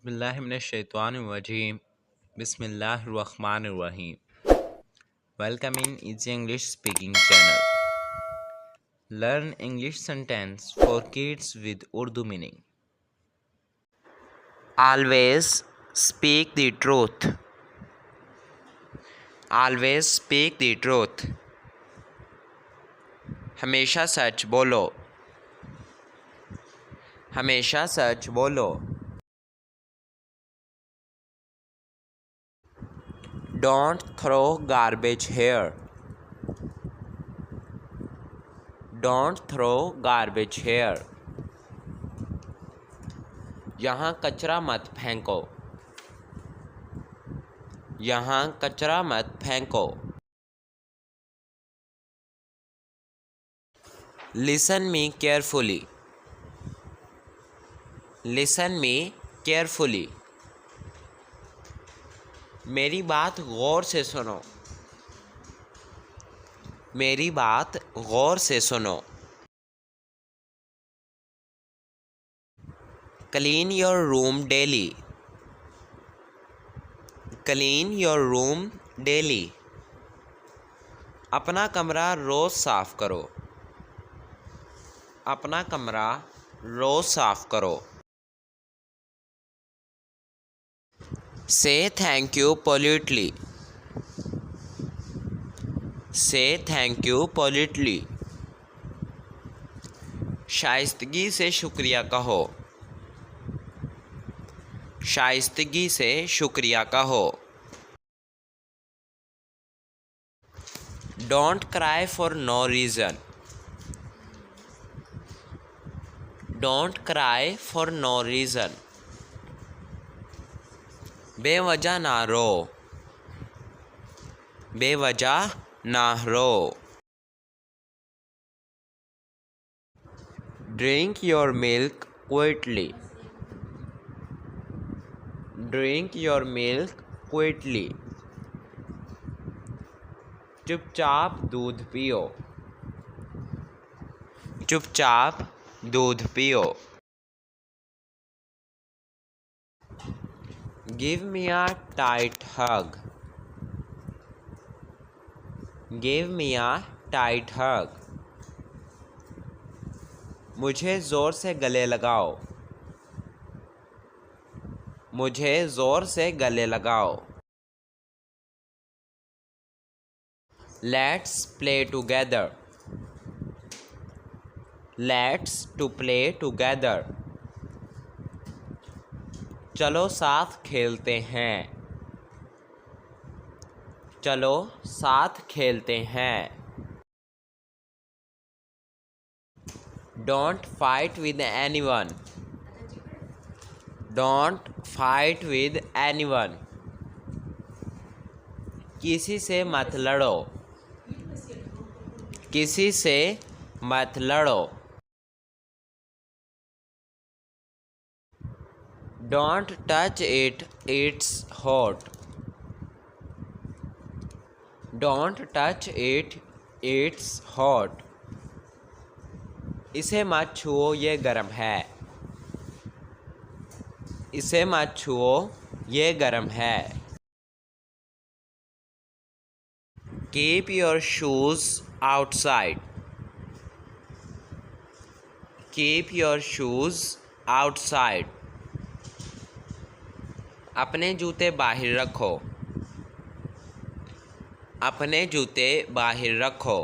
बिस्मिल्लाहिर्रहमानिर्रहीम बिस्मिल्लाहिर्रहमानिर्रहीम Welcome in Easy English Speaking Channel. Learn English sentence for kids with Urdu meaning. Always speak the truth. Always speak the truth. हमेशा सच बोलो. हमेशा सच बोलो. Don't throw garbage here. Don't throw garbage here. यहाँ कचरा मत फेंको. यहाँ कचरा मत फेंको. Listen me carefully. Listen me carefully. मेरी बात गौर से सुनो. मेरी बात गौर से सुनो. Clean your room daily. Clean your room daily. अपना कमरा रोज साफ करो. अपना कमरा रोज साफ करो. Say thank you politely. Say thank you politely. शाइस्तगी से शुक्रिया कहो. शाइस्तगी से शुक्रिया कहो. Don't cry for no reason. Don't cry for no reason. बेवजह ना रो. बेवजह ना रो. Drink your milk quietly. Drink your milk quietly. चुपचाप दूध पियो. चुपचाप दूध पियो. Give me a tight hug. Give me a tight hug. मुझे ज़ोर से गले लगाओ. मुझे ज़ोर से गले लगाओ. Let's play together. Let's to play together. चलो साथ खेलते हैं. चलो साथ खेलते हैं. Don't fight with anyone. Don't fight with anyone. किसी से मत लड़ो. किसी से मत लड़ो. Don't touch it, it's hot. Don't touch it, it's hot. इसे मत छुओ, ये गर्म है. इसे मत छुओ, ये गर्म है. Keep your shoes outside. Keep your shoes outside. अपने जूते बाहर रखो. अपने जूते बाहर रखो.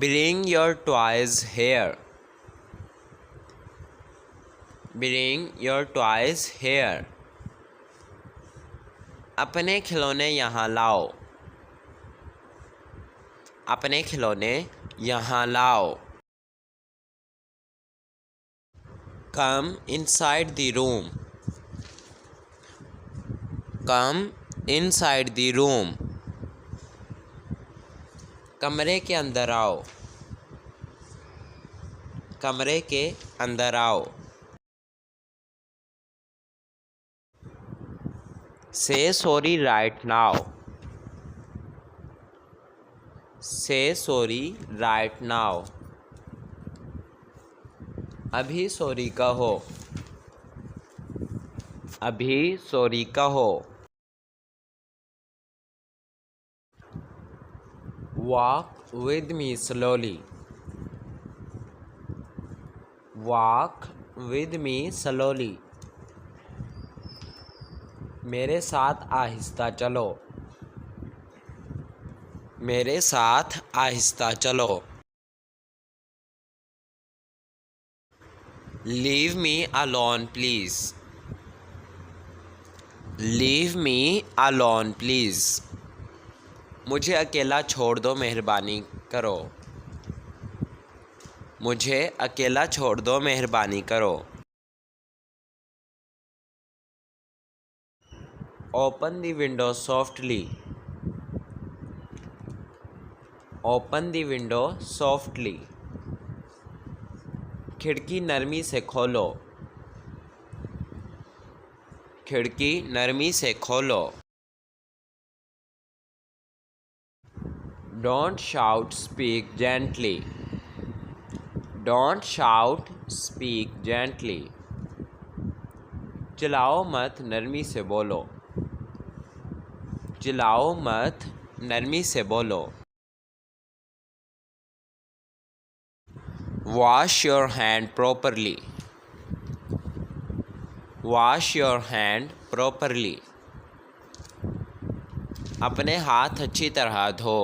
Bring your toys here. Bring your toys here. अपने खिलौने यहाँ लाओ. अपने खिलौने यहाँ लाओ. Come inside the room. Come inside the room. कमरे के अंदर आओ. कमरे के अंदर आओ. Say sorry right now. Say sorry right now. अभी सॉरी कहो। अभी सॉरी कहो। Walk with me slowly. Walk with me slowly. मेरे साथ आहिस्ता चलो। मेरे साथ आहिस्ता चलो। Leave me alone please. Leave me alone please. मुझे अकेला छोड़ दो मेहरबानी करो। मुझे अकेला छोड़ दो मेहरबानी करो। Open the window softly. Open the window softly. खिड़की नरमी से खोलो। खिड़की नरमी से खोलो। Don't shout speak gently. Don't shout speak gently. चिल्लाओ मत, नरमी से बोलो। चिल्लाओ मत, नरमी से बोलो। Wash your hand properly. Wash your hand properly. अपने हाथ अच्छी तरह धो।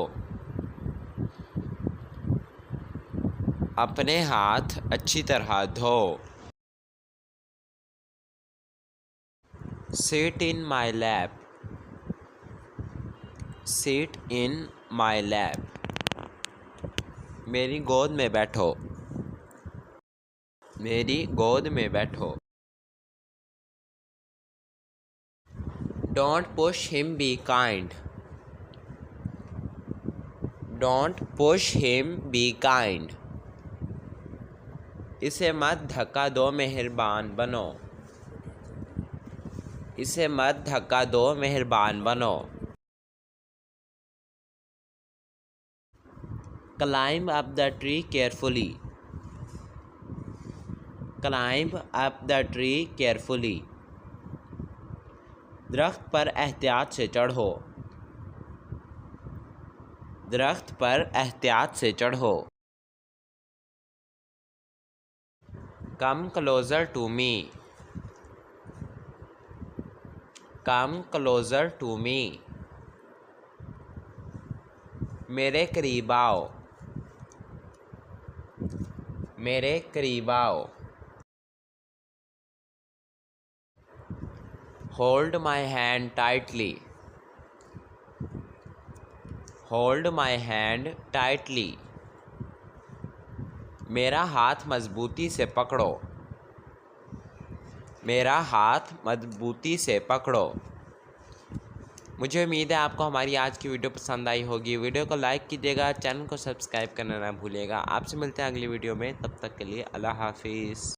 अपने हाथ अच्छी तरह धो। Sit in my lap. Sit in my lap. मेरी गोद में बैठो। मेरी गोद में बैठो। Don't push him, be kind. Don't push him, be kind. इसे मत धक्का दो, मेहरबान बनो। इसे मत धक्का दो, मेहरबान बनो। Climb up the tree carefully. Climb up the tree carefully. दरख्त पर एहतियात से चढ़ो। दरख्त पर एहतियात से चढ़ो। Come closer to me. Come closer to me. मेरे करीब आओ। मेरे करीब आओ। Hold my hand tightly. Hold my hand tightly. मेरा हाथ मजबूती से पकड़ो। मेरा हाथ मजबूती से पकड़ो। मुझे उम्मीद है आपको हमारी आज की वीडियो पसंद आई होगी। वीडियो को लाइक कीजिएगा, चैनल को सब्सक्राइब करना ना भूलिएगा। आपसे मिलते हैं अगली वीडियो में, तब तक के लिए अल्लाह हाफिज़।